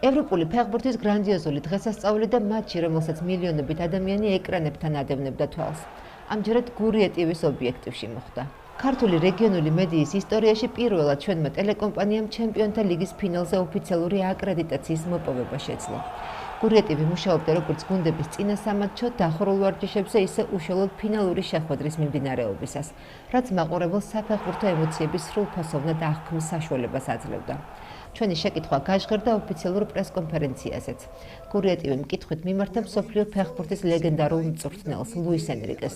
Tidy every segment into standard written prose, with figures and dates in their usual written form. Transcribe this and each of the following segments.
ევროპული ფეხბურთის გრანდიოზული დღესასწაული და მატჩი, რომელსაც მილიონობით ადამიანი ეკრანებთან ადევნებდა თვალს. ამჯერად გურიეტივის ობიექტივში მოხდა. ქართული რეგიონული მედიის ისტორიაში პირველად ჩვენმა ტელეკომპანიამ ჩემპიონთა ლიგის ფინალზე ოფიციალური აკრედიტაციის მოპოვება შეძლო. გურიეტივი მუშაობდა როგორც გუნდების წინა სამატჩო დახურულ ვარჯიშებზე, ისე უშუალოდ ფინალური შეხვედრის მიმდინარეობისას, რაც მაყურებელს საფეხბურთო ემოციების სრულფასოვნად აღქმის საშუალებას აძლევდა. ჩვენი შეკითხვა გაჟღერდა ოფიციალურ პრესკონფერენციაზეც. გურიეტივი მკითხვით მიმართა მსოფლიო ფეხბურთის ლეგენდარულ მწვრთნელს ლუის ენრიკეს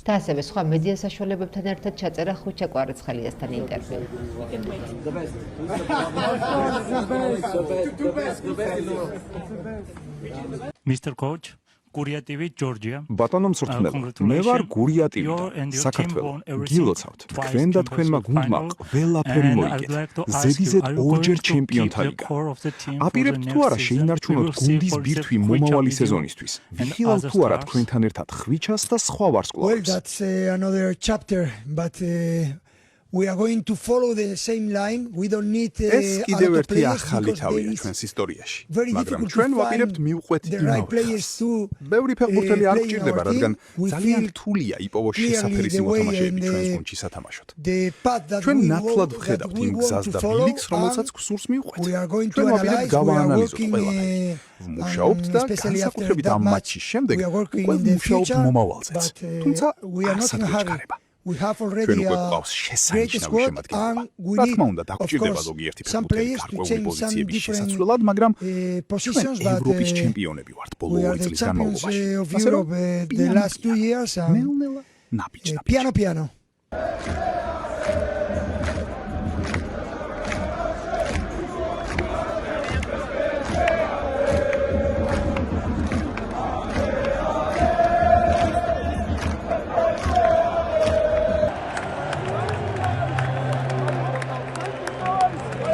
და ასევე სხვა მედია საშუალებებთან ერთად ჩაწერა ხვიჩა კვარაცხელიასთან ინტერვიუ. Mr. Coach, Guriativi, Georgia. ბატონო მწვრთნელო, მე ვარ გურიატივიდან, საქართველო. გილოცავთ, თქვენ და თქვენმა გუნდმა ყველაფერი მოიგეთ. ზედიზედ ორჯერ ჩემპიონთა ლიგა. აპირებთ თუ არა შეინარჩუნოთ გუნდის ბირთვი მომავალი სეზონისთვის? ვიხილავთ თუ არა თქვენთან ერთად ხვიჩას და სხვა ვარსკვლავებს? Well, that's another chapter, but we are going to follow the same line. We don't need ეს კიდევ ერთი ახალი თავია ჩვენს ისტორიაში. მაგრამ ჩვენ ვაპირებთ მივყვეთ იმავეს. ბევრი ფეხბურთელი არ გვჭირდება, რადგან ძალიან რთულია იპოვოს შესაფერისი მოთამაშეები ჩვენს გუნდში სათამაშოდ. ჩვენ ნათლად ვხედავთ იმ გზას და ბილიქს, რომელსაც გსურს მივყვეთ. ჩვენ ვაპირებთ გავაანალიზოთ ყველაფერი. ვმუშაობთ და განსაკუთრებით ამ მატჩის შემდეგ უკვე ვმუშაობთ მომავალზეც. თუმცა არსად გვეჩქარება. ჩვენ უკვე გვყავს შესანიშნავი შემადგენლობა. რა თქმა უნდა, დაგვჭირდება ზოგიერთი ფეხბურთელი გარკვეული პოზიციების შესაცვლელად, მაგრამ ჩვენ ევროპის ჩემპიონები ვართ ბოლო 2 წლის განმავლობაში. ასე რომ, ნელ-ნელა ნაბიჯ-ნაბიჯ. piano.